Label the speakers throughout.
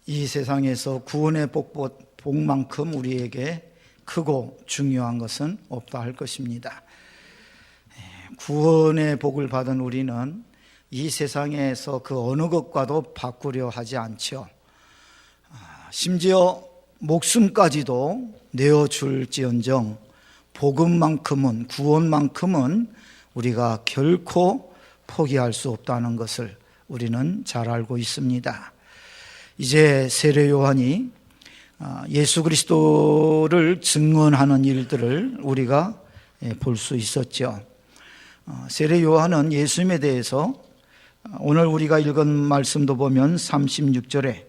Speaker 1: 이 세상에서 구원의 복만큼 우리에게 크고 중요한 것은 없다 할 것입니다. 구원의 복을 받은 우리는 이 세상에서 그 어느 것과도 바꾸려 하지 않죠. 심지어 목숨까지도 내어줄지언정 복음만큼은, 구원만큼은 우리가 결코 포기할 수 없다는 것을 우리는 잘 알고 있습니다. 이제 세례 요한이 예수 그리스도를 증언하는 일들을 우리가 볼 수 있었죠. 세례 요한은 예수님에 대해서 오늘 우리가 읽은 말씀도 보면 36절에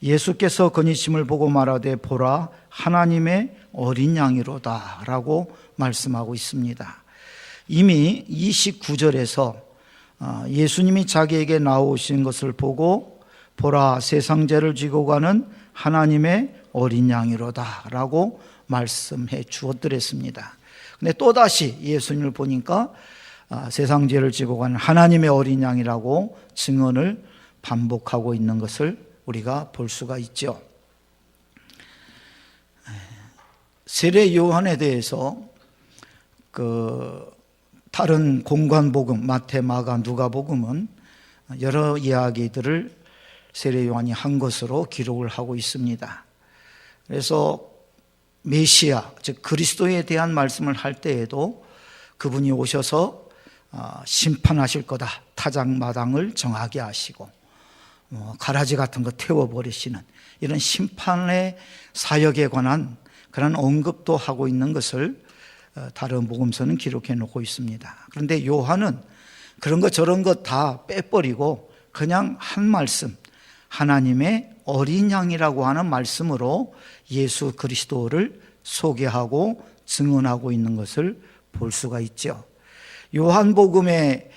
Speaker 1: 예수께서 건이심을 보고 말하되 보라 하나님의 어린 양이로다 라고 말씀하고 있습니다. 이미 29절에서 예수님이 자기에게 나오신 것을 보고 보라 세상 죄를 지고 가는 하나님의 어린 양이로다 라고 말씀해 주었더랬습니다. 근데 또다시 예수님을 보니까 세상 죄를 지고 가는 하나님의 어린 양이라고 증언을 반복하고 있는 것을 우리가 볼 수가 있죠. 세례 요한에 대해서 다른 공관복음 마태, 마가, 누가복음은 여러 이야기들을 세례 요한이 한 것으로 기록을 하고 있습니다. 그래서 메시아, 즉 그리스도에 대한 말씀을 할 때에도 그분이 오셔서 심판하실 거다, 타작마당을 정하게 하시고 가라지 같은 거 태워버리시는 이런 심판의 사역에 관한 그런 언급도 하고 있는 것을 다른 복음서는 기록해 놓고 있습니다. 그런데 요한은 그런 것 저런 것 다 빼버리고 그냥 한 말씀, 하나님의 어린 양이라고 하는 말씀으로 예수 그리스도를 소개하고 증언하고 있는 것을 볼 수가 있죠. 요한복음에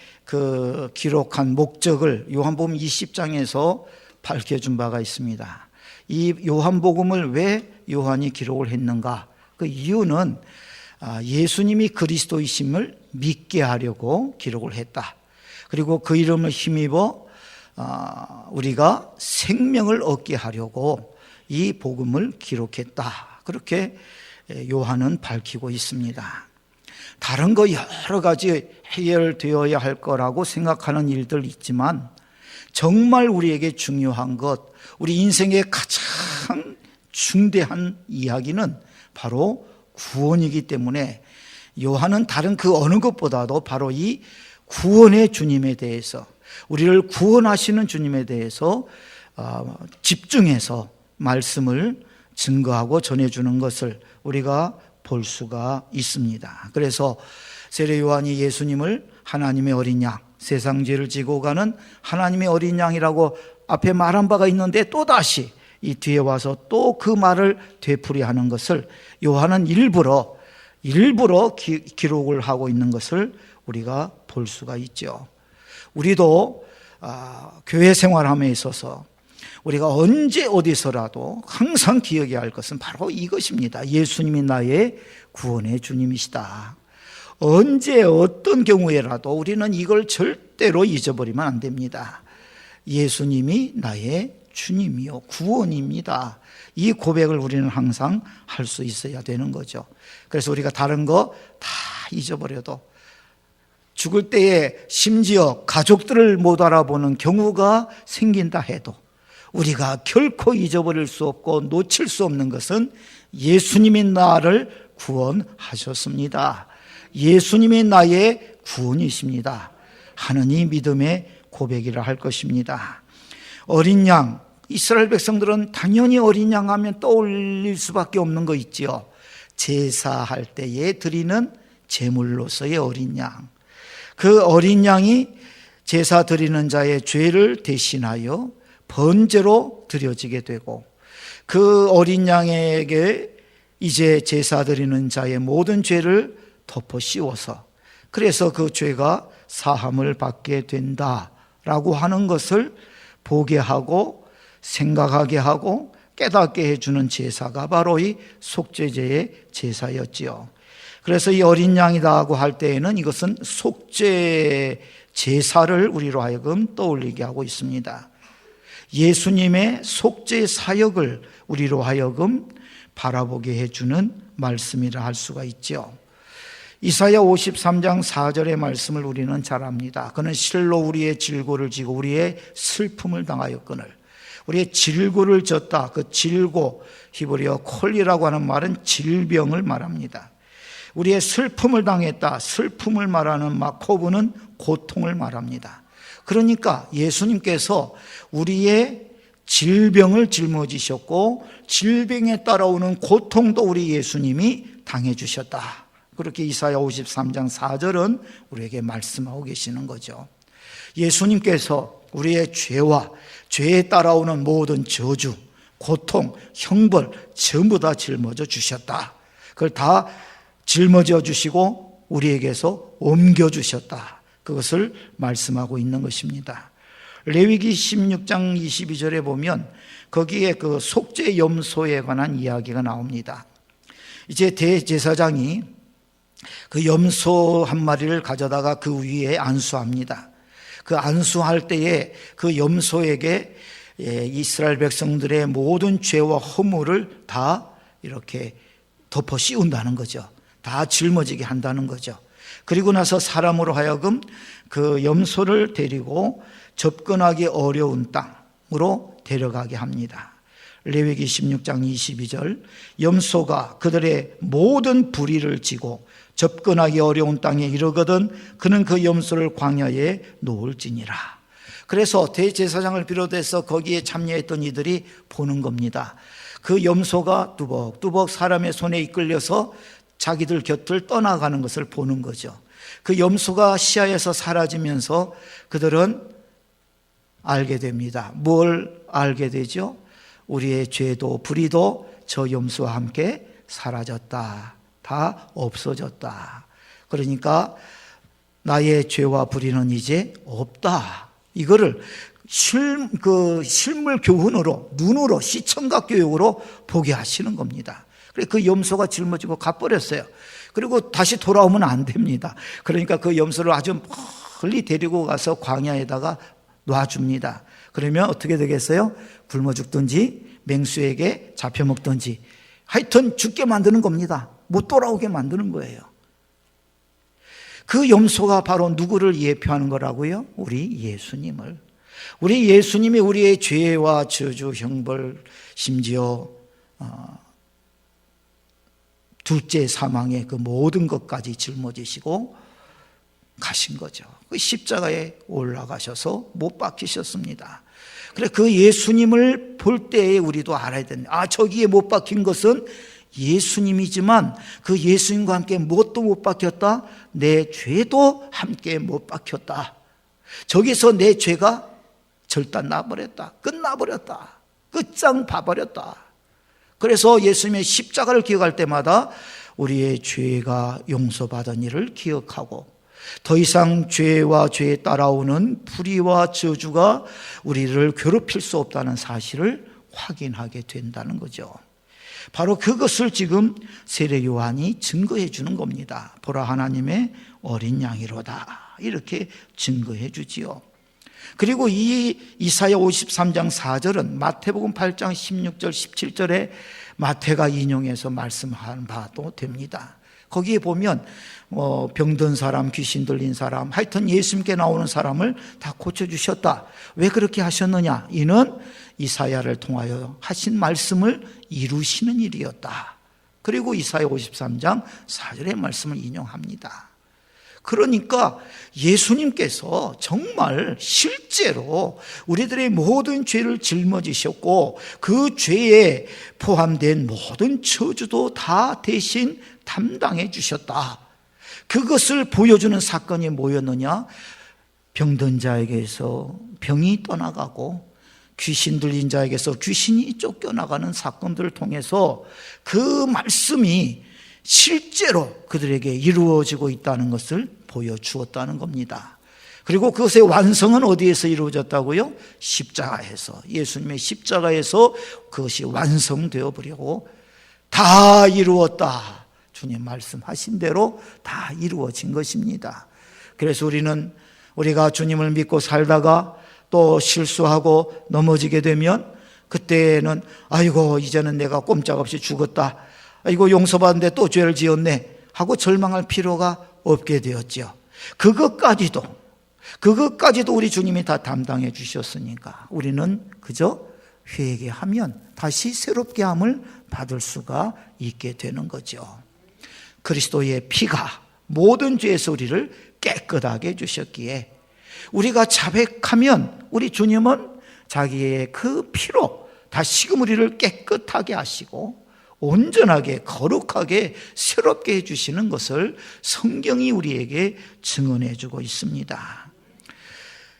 Speaker 1: 기록한 목적을 요한복음 20장에서 밝혀준 바가 있습니다. 이 요한복음을 왜 요한이 기록을 했는가? 그 이유는 예수님이 그리스도이심을 믿게 하려고 기록을 했다. 그리고 그 이름을 힘입어 우리가 생명을 얻게 하려고 이 복음을 기록했다. 그렇게 요한은 밝히고 있습니다. 다른 거 여러 가지 해결되어야 할 거라고 생각하는 일들 있지만 정말 우리에게 중요한 것, 우리 인생의 가장 중대한 이야기는 바로 구원이기 때문에 요한은 다른 그 어느 것보다도 바로 이 구원의 주님에 대해서, 우리를 구원하시는 주님에 대해서 집중해서 말씀을 증거하고 전해주는 것을 우리가 볼 수가 있습니다. 그래서 세례 요한이 예수님을 하나님의 어린 양, 세상 죄를 지고 가는 하나님의 어린 양이라고 앞에 말한 바가 있는데 또다시 이 뒤에 와서 또 그 말을 되풀이하는 것을 요한은 일부러 기록을 하고 있는 것을 우리가 볼 수가 있죠. 우리도 교회 생활함에 있어서 우리가 언제 어디서라도 항상 기억해야 할 것은 바로 이것입니다. 예수님이 나의 구원의 주님이시다. 언제 어떤 경우에라도 우리는 이걸 절대로 잊어버리면 안 됩니다. 예수님이 나의 주님이요 구원입니다. 이 고백을 우리는 항상 할 수 있어야 되는 거죠. 그래서 우리가 다른 거 다 잊어버려도 죽을 때에 심지어 가족들을 못 알아보는 경우가 생긴다 해도 우리가 결코 잊어버릴 수 없고 놓칠 수 없는 것은 예수님이 나를 구원하셨습니다. 예수님이 나의 구원이십니다 하는 이 믿음의 고백이라 할 것입니다. 어린 양, 이스라엘 백성들은 당연히 어린 양 하면 떠올릴 수밖에 없는 거 있지요. 제사할 때에 드리는 제물로서의 어린 양. 그 어린 양이 제사 드리는 자의 죄를 대신하여 번제로 드려지게 되고 그 어린 양에게 이제 제사 드리는 자의 모든 죄를 덮어 씌워서 그래서 그 죄가 사함을 받게 된다라고 하는 것을 보게 하고 생각하게 하고 깨닫게 해주는 제사가 바로 이 속죄제의 제사였지요. 그래서 이 어린 양이다 할 때에는 이것은 속죄 제사를 우리로 하여금 떠올리게 하고 있습니다. 예수님의 속죄 사역을 우리로 하여금 바라보게 해주는 말씀이라 할 수가 있죠. 이사야 53장 4절의 말씀을 우리는 잘 압니다. 그는 실로 우리의 질고를 지고 우리의 슬픔을 당하였거늘. 우리의 질고를 졌다. 그 질고, 히브리어 콜리라고 하는 말은 질병을 말합니다. 우리의 슬픔을 당했다. 슬픔을 말하는 마코브는 고통을 말합니다. 그러니까 예수님께서 우리의 질병을 짊어지셨고 질병에 따라오는 고통도 우리 예수님이 당해주셨다. 그렇게 이사야 53장 4절은 우리에게 말씀하고 계시는 거죠. 예수님께서 우리의 죄와 죄에 따라오는 모든 저주, 고통, 형벌 전부 다 짊어져 주셨다. 그걸 다 짊어져 주시고 우리에게서 옮겨 주셨다. 그것을 말씀하고 있는 것입니다. 레위기 16장 22절에 보면 거기에 그 속죄 염소에 관한 이야기가 나옵니다. 이제 대제사장이 그 염소 한 마리를 가져다가 그 위에 안수합니다. 그 안수할 때에 그 염소에게 이스라엘 백성들의 모든 죄와 허물을 다 이렇게 덮어 씌운다는 거죠. 다 짊어지게 한다는 거죠. 그리고 나서 사람으로 하여금 그 염소를 데리고 접근하기 어려운 땅으로 데려가게 합니다. 레위기 16장 22절 염소가 그들의 모든 불의를 지고 접근하기 어려운 땅에 이르거든 그는 그 염소를 광야에 놓을지니라. 그래서 대제사장을 비롯해서 거기에 참여했던 이들이 보는 겁니다. 그 염소가 뚜벅뚜벅 사람의 손에 이끌려서 자기들 곁을 떠나가는 것을 보는 거죠. 그 염소가 시야에서 사라지면서 그들은 알게 됩니다. 뭘 알게 되죠? 우리의 죄도 불의도 저 염소와 함께 사라졌다. 다 없어졌다. 그러니까 나의 죄와 불의는 이제 없다. 이거를 실물 교훈으로, 눈으로, 시청각 교육으로 보게 하시는 겁니다. 그래서 그 염소가 짊어지고 가버렸어요. 그리고 다시 돌아오면 안 됩니다. 그러니까 그 염소를 아주 멀리 데리고 가서 광야에다가 놔줍니다. 그러면 어떻게 되겠어요? 굶어 죽든지 맹수에게 잡혀 먹든지 하여튼 죽게 만드는 겁니다. 못 돌아오게 만드는 거예요. 그 염소가 바로 누구를 예표하는 거라고요? 우리 예수님을. 우리 예수님이 우리의 죄와 저주, 형벌, 심지어 둘째 사망의 그 모든 것까지 짊어지시고 가신 거죠. 그 십자가에 올라가셔서 못 박히셨습니다. 그래 그 예수님을 볼 때에 우리도 알아야 된다. 저기에 못 박힌 것은 예수님이지만 그 예수님과 함께 무엇도 못 박혔다? 내 죄도 함께 못 박혔다. 저기서 내 죄가 절단 나버렸다. 끝나버렸다. 끝장 봐버렸다. 그래서 예수님의 십자가를 기억할 때마다 우리의 죄가 용서받은 일을 기억하고 더 이상 죄와 죄에 따라오는 불의와 저주가 우리를 괴롭힐 수 없다는 사실을 확인하게 된다는 거죠. 바로 그것을 지금 세례 요한이 증거해 주는 겁니다. 보라 하나님의 어린 양이로다. 이렇게 증거해 주지요. 그리고 이 이사야 53장 4절은 마태복음 8장 16절 17절에 마태가 인용해서 말씀한 바도 됩니다. 거기에 보면 병든 사람, 귀신 들린 사람, 하여튼 예수님께 나오는 사람을 다 고쳐주셨다. 왜 그렇게 하셨느냐? 이는 이사야를 통하여 하신 말씀을 이루시는 일이었다. 그리고 이사야 53장 4절의 말씀을 인용합니다. 그러니까 예수님께서 정말 실제로 우리들의 모든 죄를 짊어지셨고 그 죄에 포함된 모든 저주도 다 대신 담당해 주셨다. 그것을 보여주는 사건이 뭐였느냐? 병든 자에게서 병이 떠나가고 귀신 들린 자에게서 귀신이 쫓겨나가는 사건들을 통해서 그 말씀이 실제로 그들에게 이루어지고 있다는 것을 보여주었다는 겁니다. 그리고 그것의 완성은 어디에서 이루어졌다고요? 십자가에서, 예수님의 십자가에서 그것이 완성되어 버리고 다 이루었다. 주님 말씀하신 대로 다 이루어진 것입니다. 그래서 우리가 주님을 믿고 살다가 또 또 실수하고 넘어지게 되면 그때는 아이고 이제는 내가 꼼짝없이 죽었다, 아이고 용서받는데 또 죄를 지었네 하고 절망할 필요가 없게 되었죠. 그것까지도 우리 주님이 다 담당해 주셨으니까 우리는 그저 회개하면 다시 새롭게 함을 받을 수가 있게 되는 거죠. 그리스도의 피가 모든 죄에서 우리를 깨끗하게 해주셨기에 우리가 자백하면 우리 주님은 자기의 그 피로 다시금 우리를 깨끗하게 하시고 온전하게 거룩하게 새롭게 해주시는 것을 성경이 우리에게 증언해 주고 있습니다.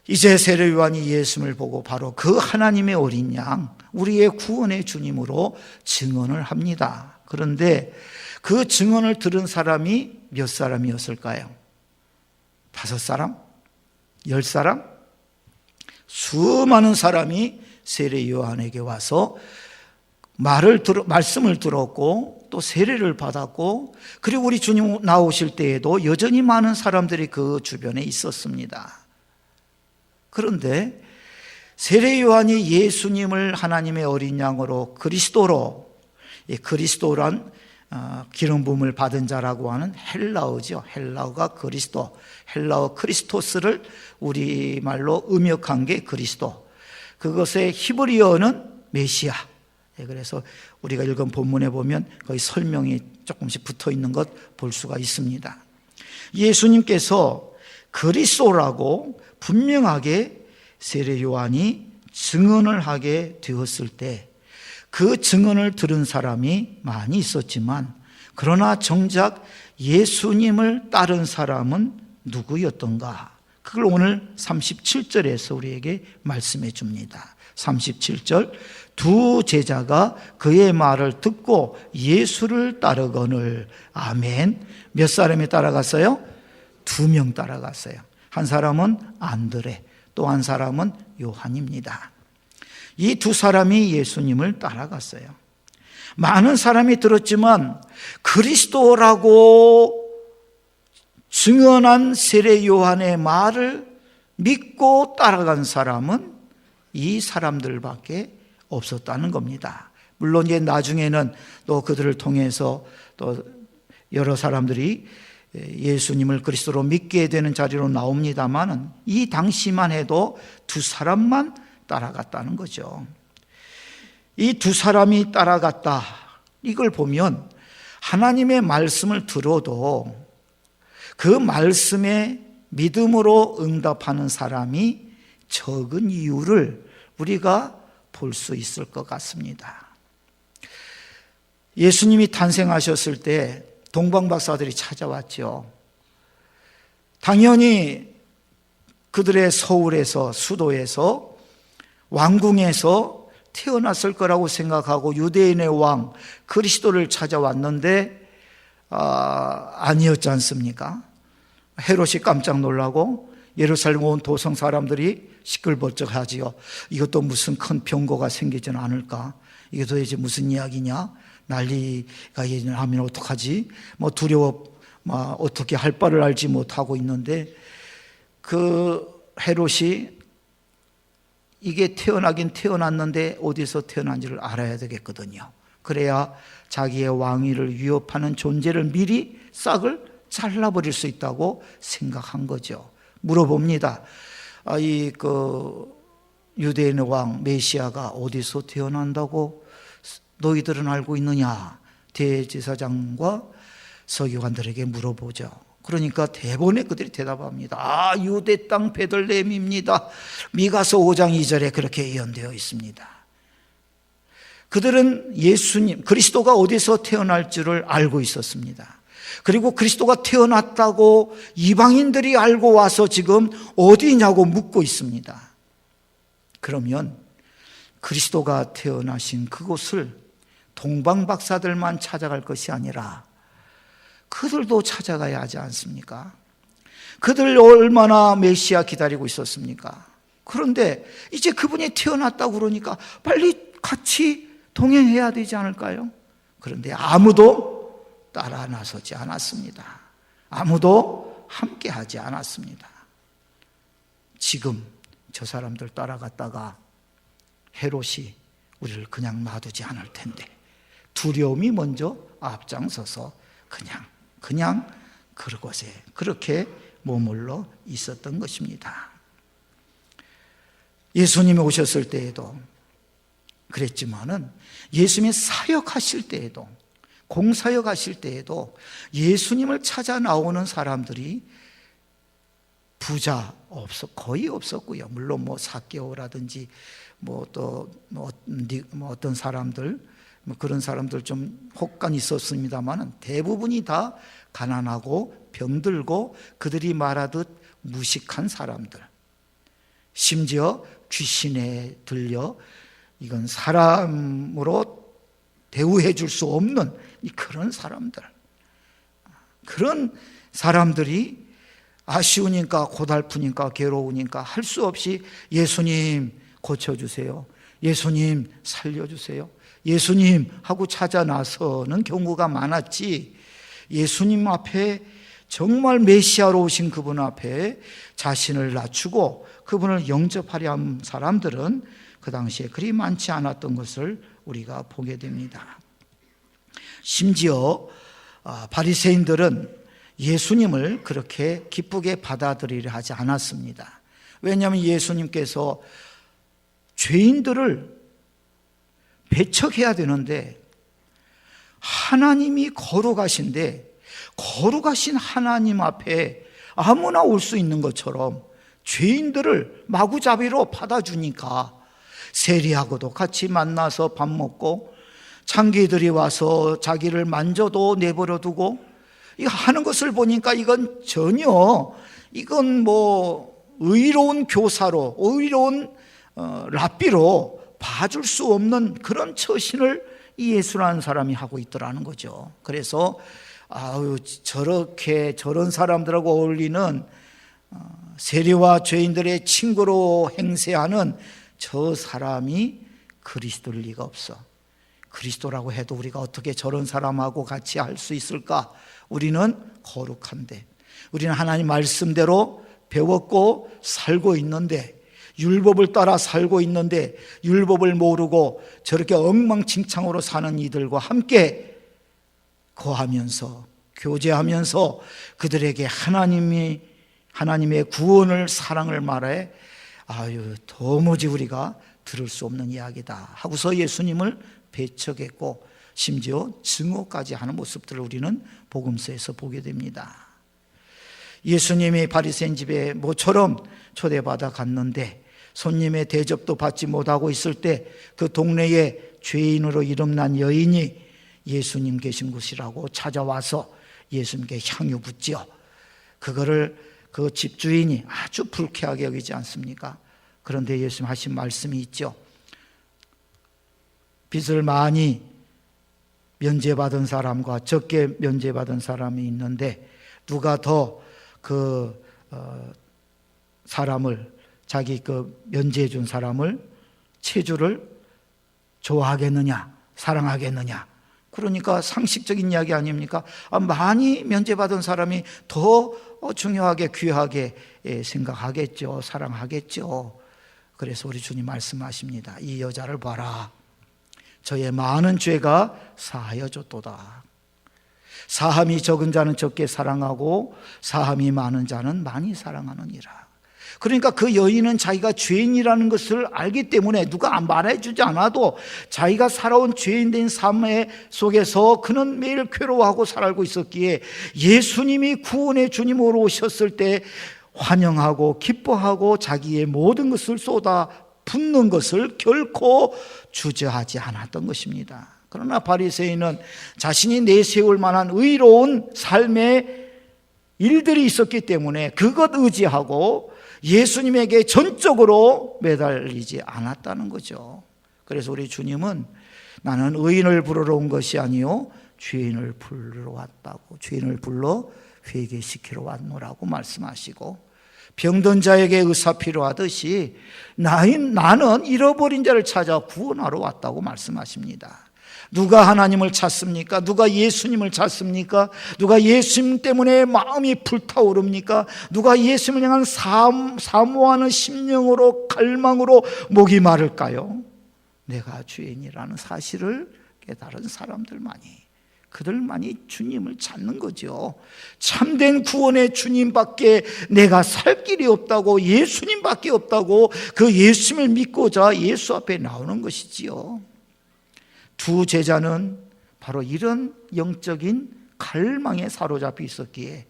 Speaker 1: 이제 세례 요한이 예수님을 보고 바로 그 하나님의 어린 양, 우리의 구원의 주님으로 증언을 합니다. 그런데 그 증언을 들은 사람이 몇 사람이었을까요? 5사람? 10사람? 수많은 사람이 세례 요한에게 와서 말씀을 들었고 또 세례를 받았고, 그리고 우리 주님 나오실 때에도 여전히 많은 사람들이 그 주변에 있었습니다. 그런데 세례 요한이 예수님을 하나님의 어린 양으로 그리스도로, 그리스도란 기름 부음을 받은 자라고 하는 헬라어죠. 헬라어가 그리스도, 헬라어 크리스토스를 우리말로 음역한 게 그리스도, 그것의 히브리어는 메시아. 그래서 우리가 읽은 본문에 보면 거기 설명이 조금씩 붙어 있는 것 볼 수가 있습니다. 예수님께서 그리스도라고 분명하게 세례 요한이 증언을 하게 되었을 때 그 증언을 들은 사람이 많이 있었지만, 그러나 정작 예수님을 따른 사람은 누구였던가? 그걸 오늘 37절에서 우리에게 말씀해 줍니다. 37절, 두 제자가 그의 말을 듣고 예수를 따르거늘. 아멘. 몇 사람이 따라갔어요? 2명 따라갔어요. 한 사람은 안드레, 또 한 사람은 요한입니다. 이 두 사람이 예수님을 따라갔어요. 많은 사람이 들었지만 그리스도라고 증언한 세례 요한의 말을 믿고 따라간 사람은 이 사람들밖에 없었다는 겁니다. 물론 이제 나중에는 또 그들을 통해서 또 여러 사람들이 예수님을 그리스도로 믿게 되는 자리로 나옵니다만, 이 당시만 해도 2사람만 따라갔다는 거죠. 이 2사람이 따라갔다, 이걸 보면 하나님의 말씀을 들어도 그 말씀에 믿음으로 응답하는 사람이 적은 이유를 우리가 볼 수 있을 것 같습니다. 예수님이 탄생하셨을 때 동방박사들이 찾아왔죠. 당연히 그들의 서울에서, 수도에서, 왕궁에서 태어났을 거라고 생각하고 유대인의 왕 그리스도를 찾아왔는데 아니었지 않습니까? 헤롯이 깜짝 놀라고 예루살렘 온 도성 사람들이 시끌벅적하지요. 이것도 무슨 큰 병거가 생기지는 않을까? 이게 도대체 무슨 이야기냐? 난리가 하면 어떡하지? 두려워, 어떻게 할 바를 알지 못하고 있는데, 그 헤롯이 이게 태어나긴 태어났는데 어디서 태어난지를 알아야 되겠거든요. 그래야 자기의 왕위를 위협하는 존재를 미리 싹을 잘라버릴 수 있다고 생각한 거죠. 물어봅니다. 유대인의 왕 메시아가 어디서 태어난다고 너희들은 알고 있느냐? 대제사장과 서기관들에게 물어보죠. 그러니까 대본에 그들이 대답합니다. 유대 땅 베들레헴입니다. 미가서 5장 2절에 그렇게 예언되어 있습니다. 그들은 예수님, 그리스도가 어디서 태어날 줄을 알고 있었습니다. 그리고 그리스도가 태어났다고 이방인들이 알고 와서 지금 어디냐고 묻고 있습니다. 그러면 그리스도가 태어나신 그곳을 동방박사들만 찾아갈 것이 아니라 그들도 찾아가야 하지 않습니까? 그들 얼마나 메시아 기다리고 있었습니까? 그런데 이제 그분이 태어났다고 그러니까 빨리 같이 동행해야 되지 않을까요? 그런데 아무도 따라 나서지 않았습니다. 아무도 함께 하지 않았습니다. 지금 저 사람들 따라갔다가 헤롯이 우리를 그냥 놔두지 않을 텐데 두려움이 먼저 앞장서서 그냥 그곳에 그렇게 머물러 있었던 것입니다. 예수님이 오셨을 때에도 그랬지만은 예수님이 사역하실 때에도 공사역 하실 때에도 예수님을 찾아 나오는 사람들이 거의 없었고요. 물론 삭개오라든지 어떤 사람들 그런 사람들 좀 혹간 있었습니다만은 대부분이 다 가난하고 병들고 그들이 말하듯 무식한 사람들, 심지어 귀신에 들려 이건 사람으로 대우해 줄 수 없는 그런 사람들이 아쉬우니까 고달프니까 괴로우니까 할 수 없이 예수님 고쳐주세요, 예수님 살려주세요, 예수님 하고 찾아 나서는 경우가 많았지, 예수님 앞에 정말 메시아로 오신 그분 앞에 자신을 낮추고 그분을 영접하려 한 사람들은 그 당시에 그리 많지 않았던 것을 우리가 보게 됩니다. 심지어 바리새인들은 예수님을 그렇게 기쁘게 받아들이려 하지 않았습니다. 왜냐하면 예수님께서 죄인들을 배척해야 되는데 하나님이 거룩하신데 거룩하신 하나님 앞에 아무나 올 수 있는 것처럼 죄인들을 마구잡이로 받아주니까 세리하고도 같이 만나서 밥 먹고 창기들이 와서 자기를 만져도 내버려 두고 이거 하는 것을 보니까 이건 의로운 교사로 의로운 랍비로 봐줄 수 없는 그런 처신을 이 예수라는 사람이 하고 있더라는 거죠. 그래서 저런 사람들하고 어울리는 세리와 죄인들의 친구로 행세하는 저 사람이 그리스도일 리가 없어. 그리스도라고 해도 우리가 어떻게 저런 사람하고 같이 할 수 있을까? 우리는 거룩한데, 우리는 하나님 말씀대로 배웠고 살고 있는데, 율법을 따라 살고 있는데 율법을 모르고 저렇게 엉망진창으로 사는 이들과 함께 거하면서 교제하면서 그들에게 하나님의 구원을 사랑을 말해 도무지 우리가 들을 수 없는 이야기다 하고서 예수님을 배척했고 심지어 증오까지 하는 모습들을 우리는 복음서에서 보게 됩니다. 예수님이 바리새인 집에 모처럼 초대받아 갔는데 손님의 대접도 받지 못하고 있을 때 그 동네에 죄인으로 이름난 여인이 예수님 계신 곳이라고 찾아와서 예수님께 향유 붓지요. 그거를 그 집주인이 아주 불쾌하게 여기지 않습니까? 그런데 예수님 하신 말씀이 있죠. 빚을 많이 면제받은 사람과 적게 면제받은 사람이 있는데 누가 더 그 사람을 자기 그 면제해 준 사람을 체주를 좋아하겠느냐 사랑하겠느냐. 그러니까 상식적인 이야기 아닙니까? 많이 면제받은 사람이 더 중요하게 귀하게 생각하겠죠. 사랑하겠죠. 그래서 우리 주님 말씀하십니다. 이 여자를 봐라. 저의 많은 죄가 사하여 줬도다. 사함이 적은 자는 적게 사랑하고 사함이 많은 자는 많이 사랑하느니라. 그러니까 그 여인은 자기가 죄인이라는 것을 알기 때문에 누가 말해주지 않아도 자기가 살아온 죄인된 삶 속에서 그는 매일 괴로워하고 살고 있었기에 예수님이 구원의 주님으로 오셨을 때 환영하고 기뻐하고 자기의 모든 것을 쏟아 붓는 것을 결코 주저하지 않았던 것입니다. 그러나 바리새인은 자신이 내세울 만한 의로운 삶의 일들이 있었기 때문에 그것 의지하고 예수님에게 전적으로 매달리지 않았다는 거죠. 그래서 우리 주님은 나는 의인을 부르러 온 것이 아니요 죄인을 부르러 왔다고, 죄인을 불러 회개시키러 왔노라고 말씀하시고, 병든 자에게 의사 필요하듯이 나는 잃어버린 자를 찾아 구원하러 왔다고 말씀하십니다. 누가 하나님을 찾습니까? 누가 예수님을 찾습니까? 누가 예수님 때문에 마음이 불타오릅니까? 누가 예수님을 향한 사모하는 심령으로 갈망으로 목이 마를까요? 내가 죄인이라는 사실을 깨달은 사람들만이, 그들만이 주님을 찾는 거죠. 참된 구원의 주님밖에 내가 살 길이 없다고, 예수님밖에 없다고 그 예수님을 믿고자 예수 앞에 나오는 것이지요. 두 제자는 바로 이런 영적인 갈망에 사로잡혀 있었기에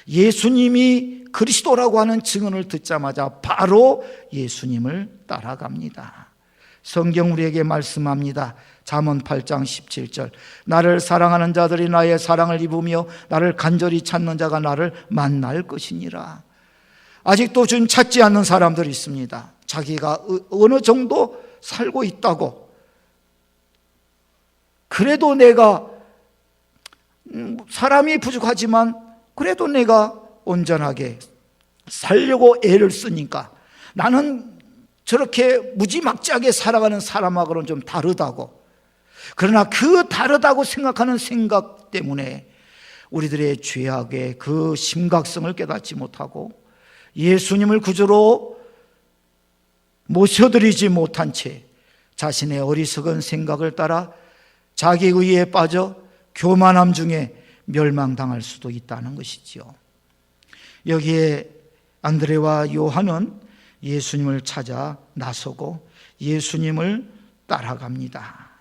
Speaker 1: 예수님이 그리스도라고 하는 증언을 듣자마자 바로 예수님을 따라갑니다. 성경 우리에게 말씀합니다. 잠언 8장 17절, 나를 사랑하는 자들이 나의 사랑을 입으며 나를 간절히 찾는 자가 나를 만날 것이니라. 아직도 주님 찾지 않는 사람들이 있습니다. 자기가 어느 정도 살고 있다고, 그래도 내가 사람이 부족하지만 그래도 내가 온전하게 살려고 애를 쓰니까 나는 저렇게 무지막지하게 살아가는 사람하고는 좀 다르다고, 그러나 그 다르다고 생각하는 생각 때문에 우리들의 죄악의 그 심각성을 깨닫지 못하고 예수님을 구주로 모셔드리지 못한 채 자신의 어리석은 생각을 따라 자기 의에 빠져 교만함 중에 멸망당할 수도 있다는 것이지요. 여기에 안드레와 요한은 예수님을 찾아 나서고 예수님을 따라갑니다.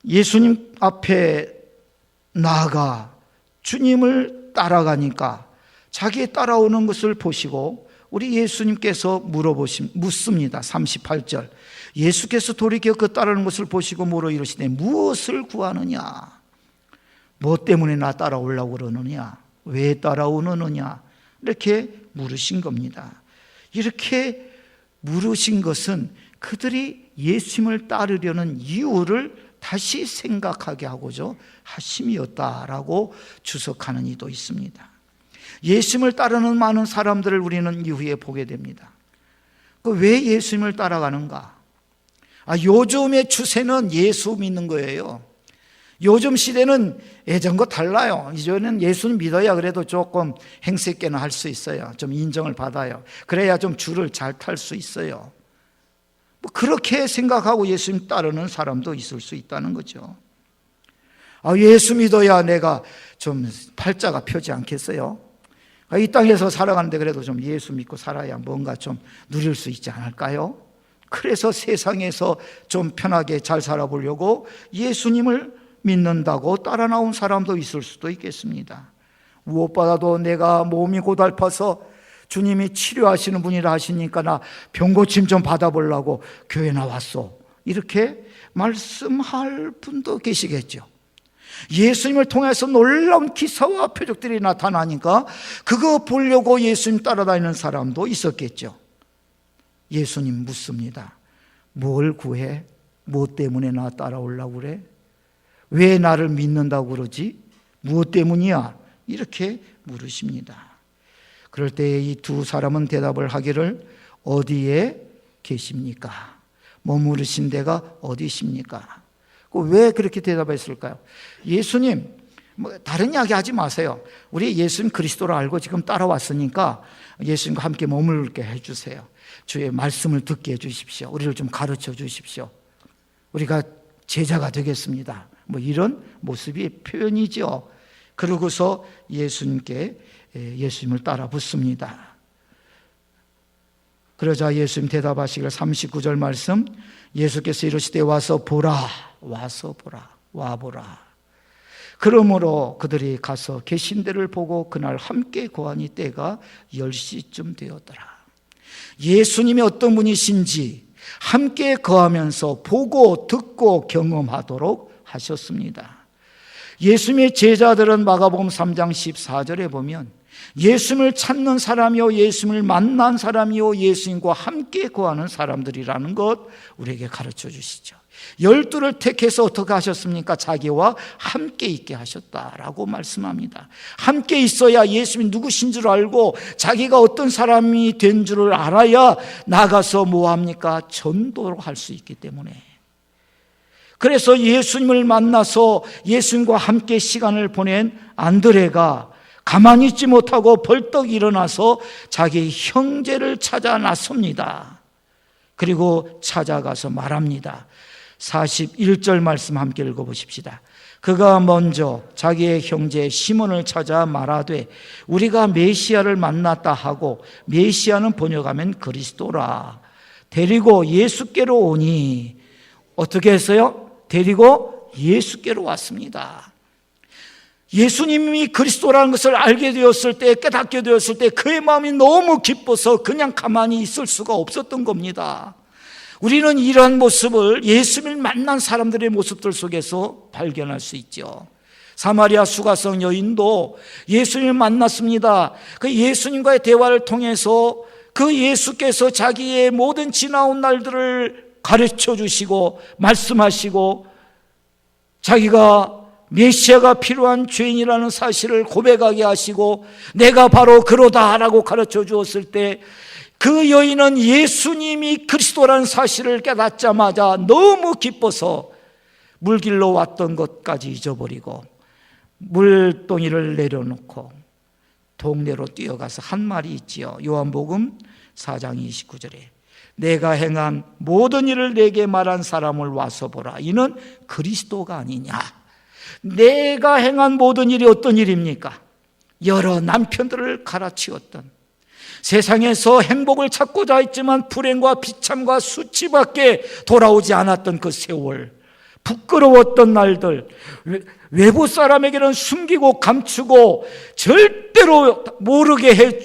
Speaker 1: 예수님 앞에 나아가 주님을 따라가니까 자기 따라오는 것을 보시고 우리 예수님께서 묻습니다. 38절, 예수께서 돌이켜 그 따르는 것을 보시고 물어 이르시되 무엇을 구하느냐? 뭐 때문에 나 따라오려고 그러느냐? 왜 따라오느냐? 이렇게 물으신 겁니다. 이렇게 물으신 것은 그들이 예수님을 따르려는 이유를 다시 생각하게 하고자 하심이었다라고 주석하는 이도 있습니다. 예수님을 따르는 많은 사람들을 우리는 이후에 보게 됩니다. 왜 예수님을 따라가는가? 요즘의 추세는 예수 믿는 거예요. 요즘 시대는 예전과 달라요. 이제는 예수님 믿어야 그래도 조금 행세 있게는 할 수 있어요. 좀 인정을 받아요. 그래야 좀 줄을 잘 탈 수 있어요. 그렇게 생각하고 예수님 따르는 사람도 있을 수 있다는 거죠. 예수 믿어야 내가 좀 팔자가 펴지 않겠어요? 이 땅에서 살아가는데 그래도 좀 예수 믿고 살아야 뭔가 좀 누릴 수 있지 않을까요? 그래서 세상에서 좀 편하게 잘 살아보려고 예수님을 믿는다고 따라 나온 사람도 있을 수도 있겠습니다. 무엇보다도 내가 몸이 고달파서 주님이 치료하시는 분이라 하시니까 나 병고침 좀 받아보려고 교회 나왔어, 이렇게 말씀할 분도 계시겠죠. 예수님을 통해서 놀라운 기사와 표적들이 나타나니까 그거 보려고 예수님 따라다니는 사람도 있었겠죠. 예수님 묻습니다. 뭘 구해? 무엇 때문에 나 따라오려고 그래? 왜 나를 믿는다고 그러지? 무엇 때문이야? 이렇게 물으십니다. 그럴 때 이 두 사람은 대답을 하기를 어디에 계십니까? 머무르신 데가 어디십니까? 왜 그렇게 대답했을까요? 예수님, 다른 이야기 하지 마세요. 우리 예수님 그리스도를 알고 지금 따라왔으니까 예수님과 함께 머물게 해주세요. 주의 말씀을 듣게 해주십시오. 우리를 좀 가르쳐 주십시오. 우리가 제자가 되겠습니다. 이런 모습이 표현이죠. 그러고서 예수님을 따라 붙습니다. 그러자 예수님 대답하시기를 39절 말씀, 예수께서 이르시되 와서 보라. 와보라. 그러므로 그들이 가서 계신 데를 보고 그날 함께 거하니 때가 10시쯤 되었더라. 예수님이 어떤 분이신지 함께 거하면서 보고 듣고 경험하도록 하셨습니다. 예수님의 제자들은 마가복음 3장 14절에 보면 예수님을 찾는 사람이요, 예수님을 만난 사람이요, 예수님과 함께 거하는 사람들이라는 것 우리에게 가르쳐 주시죠. 12를 택해서 어떻게 하셨습니까? 자기와 함께 있게 하셨다라고 말씀합니다. 함께 있어야 예수님이 누구신 줄 알고 자기가 어떤 사람이 된 줄을 알아야 나가서 뭐합니까? 전도를 할 수 있기 때문에 그래서 예수님을 만나서 예수님과 함께 시간을 보낸 안드레가 가만히 있지 못하고 벌떡 일어나서 자기 형제를 찾아 나섭니다. 그리고 찾아가서 말합니다. 41절 말씀 함께 읽어보십시다. 그가 먼저 자기의 형제 시몬을 찾아 말하되 우리가 메시아를 만났다 하고, 메시아는 번역하면 그리스도라, 데리고 예수께로 오니, 어떻게 했어요? 데리고 예수께로 왔습니다. 예수님이 그리스도라는 것을 알게 되었을 때, 깨닫게 되었을 때 그의 마음이 너무 기뻐서 그냥 가만히 있을 수가 없었던 겁니다. 우리는 이러한 모습을 예수님을 만난 사람들의 모습들 속에서 발견할 수 있죠. 사마리아 수가성 여인도 예수님을 만났습니다. 그 예수님과의 대화를 통해서 그 예수께서 자기의 모든 지나온 날들을 가르쳐 주시고 말씀하시고, 자기가 메시아가 필요한 죄인이라는 사실을 고백하게 하시고 내가 바로 그러다라고 가르쳐 주었을 때, 그 여인은 예수님이 그리스도라는 사실을 깨닫자마자 너무 기뻐서 물길로 왔던 것까지 잊어버리고 물동이를 내려놓고 동네로 뛰어가서 한 말이 있지요. 요한복음 4장 29절에 내가 행한 모든 일을 내게 말한 사람을 와서 보라. 이는 그리스도가 아니냐. 내가 행한 모든 일이 어떤 일입니까? 여러 남편들을 갈아치웠던, 세상에서 행복을 찾고자 했지만 불행과 비참과 수치밖에 돌아오지 않았던 그 세월, 부끄러웠던 날들, 외부 사람에게는 숨기고 감추고 절대로 모르게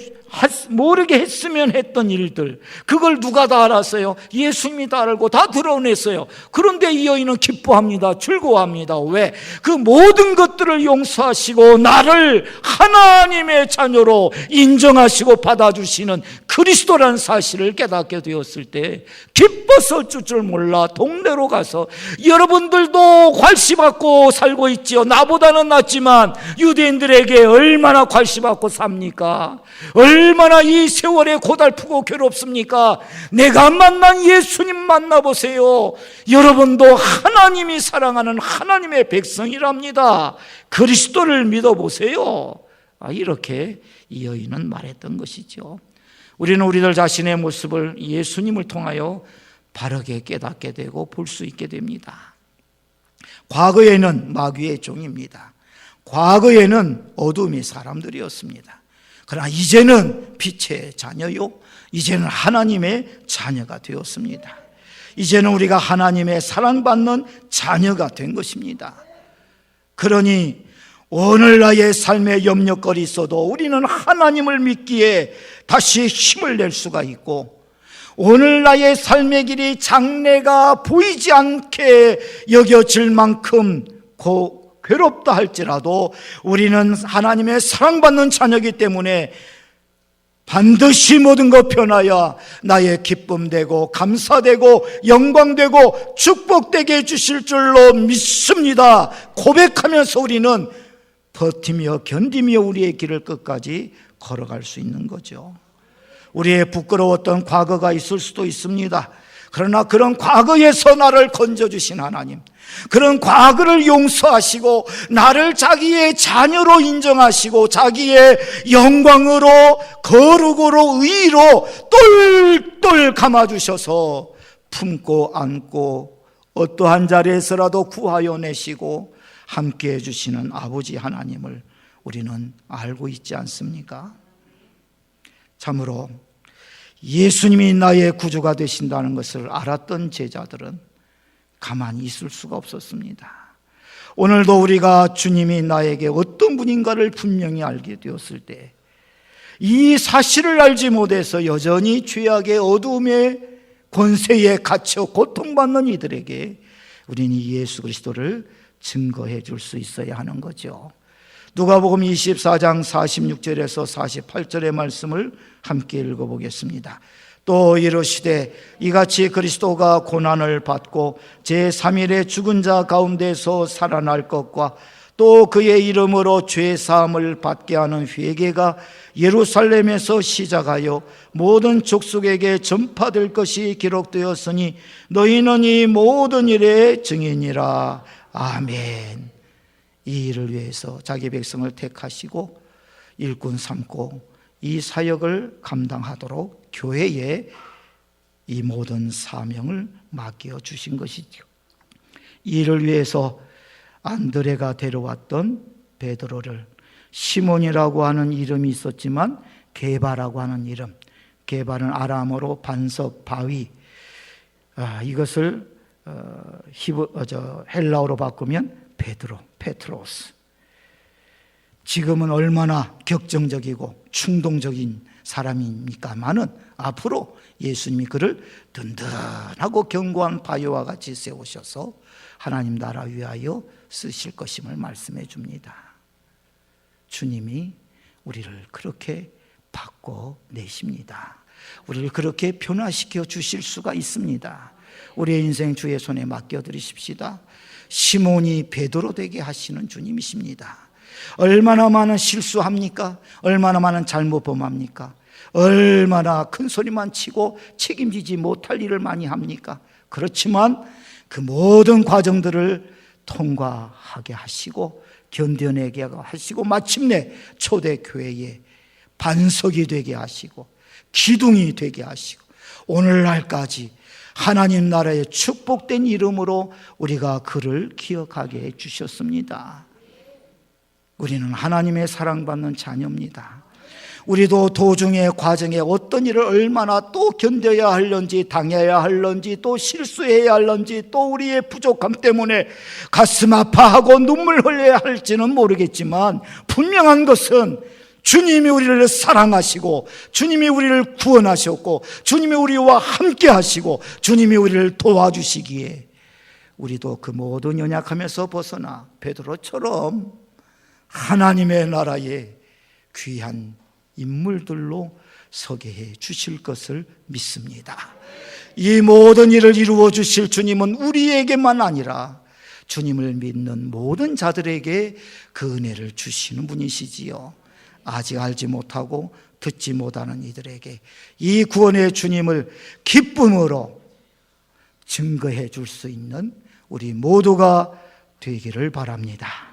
Speaker 1: 했으면 했던 일들, 그걸 누가 다 알았어요? 예수님이 다 알고 다 드러냈어요. 그런데 이 여인은 기뻐합니다. 즐거워합니다. 왜? 그 모든 것들을 용서하시고 나를 하나님의 자녀로 인정하시고 받아주시는 그리스도라는 사실을 깨닫게 되었을 때 기뻐서 줄 몰라 동네로 가서, 여러분들도 괄시받고 살고 있지요. 나보다는 낫지만 유대인들에게 얼마나 괄시받고 삽니까? 얼마나 이 세월에 고달프고 괴롭습니까? 내가 만난 예수님 만나보세요. 여러분도 하나님이 사랑하는 하나님의 백성이랍니다. 그리스도를 믿어보세요. 이렇게 이 여인은 말했던 것이죠. 우리는 우리들 자신의 모습을 예수님을 통하여 바르게 깨닫게 되고 볼 수 있게 됩니다. 과거에는 마귀의 종입니다. 과거에는 어둠의 사람들이었습니다. 그러나 이제는 빛의 자녀요, 이제는 하나님의 자녀가 되었습니다. 이제는 우리가 하나님의 사랑받는 자녀가 된 것입니다. 그러니 오늘 나의 삶에 염려거리 있어도 우리는 하나님을 믿기에 다시 힘을 낼 수가 있고, 오늘 나의 삶의 길이 장래가 보이지 않게 여겨질 만큼 괴롭다 할지라도 우리는 하나님의 사랑받는 자녀이기 때문에 반드시 모든 것 변하여 나의 기쁨되고 감사되고 영광되고 축복되게 해주실 줄로 믿습니다. 고백하면서 우리는 버티며 견디며 우리의 길을 끝까지 걸어갈 수 있는 거죠. 우리의 부끄러웠던 과거가 있을 수도 있습니다. 그러나 그런 과거에서 나를 건져주신 하나님, 그런 과거를 용서하시고 나를 자기의 자녀로 인정하시고 자기의 영광으로 거룩으로 의로 똘똘 감아주셔서 품고 안고 어떠한 자리에서라도 구하여 내시고 함께 해주시는 아버지 하나님을 우리는 알고 있지 않습니까? 참으로 예수님이 나의 구주가 되신다는 것을 알았던 제자들은 가만히 있을 수가 없었습니다. 오늘도 우리가 주님이 나에게 어떤 분인가를 분명히 알게 되었을 때, 이 사실을 알지 못해서 여전히 죄악의 어두움의 권세에 갇혀 고통받는 이들에게 우리는 예수 그리스도를 증거해 줄 수 있어야 하는 거죠. 누가복음 24장 46절에서 48절의 말씀을 함께 읽어보겠습니다. 또 이르시되 이같이 그리스도가 고난을 받고 제3일에 죽은 자 가운데서 살아날 것과 또 그의 이름으로 죄 사함을 받게 하는 회개가 예루살렘에서 시작하여 모든 족속에게 전파될 것이 기록되었으니 너희는 이 모든 일의 증인이라. 아멘. 이 일을 위해서 자기 백성을 택하시고 일꾼 삼고 이 사역을 감당하도록 교회에 이 모든 사명을 맡겨 주신 것이죠. 이 일을 위해서 안드레가 데려왔던 베드로를 시몬이라고 하는 이름이 있었지만 게바라고 하는 이름, 게바는 아람어로 반석, 바위, 이것을 헬라어로 바꾸면 베드로, 페트로스. 지금은 얼마나 격정적이고 충동적인 사람입니까마는 앞으로 예수님이 그를 든든하고 견고한 바위와 같이 세우셔서 하나님 나라 위하여 쓰실 것임을 말씀해 줍니다. 주님이 우리를 그렇게 바꿔내십니다. 우리를 그렇게 변화시켜 주실 수가 있습니다. 우리의 인생 주의 손에 맡겨드리십시다. 시몬이 베드로 되게 하시는 주님이십니다. 얼마나 많은 실수합니까? 얼마나 많은 잘못 범합니까? 얼마나 큰 소리만 치고 책임지지 못할 일을 많이 합니까? 그렇지만 그 모든 과정들을 통과하게 하시고 견뎌내게 하시고 마침내 초대교회의 반석이 되게 하시고 기둥이 되게 하시고 오늘날까지 하나님 나라의 축복된 이름으로 우리가 그를 기억하게 해 주셨습니다. 우리는 하나님의 사랑받는 자녀입니다. 우리도 도중의 과정에 어떤 일을 얼마나 또 견뎌야 할런지, 당해야 할런지, 또 실수해야 할런지, 또 우리의 부족함 때문에 가슴 아파하고 눈물 흘려야 할지는 모르겠지만 분명한 것은 주님이 우리를 사랑하시고 주님이 우리를 구원하셨고 주님이 우리와 함께 하시고 주님이 우리를 도와주시기에 우리도 그 모든 연약함에서 벗어나 베드로처럼 하나님의 나라의 귀한 인물들로 서게 해 주실 것을 믿습니다. 이 모든 일을 이루어 주실 주님은 우리에게만 아니라 주님을 믿는 모든 자들에게 그 은혜를 주시는 분이시지요. 아직 알지 못하고 듣지 못하는 이들에게 이 구원의 주님을 기쁨으로 증거해 줄 수 있는 우리 모두가 되기를 바랍니다.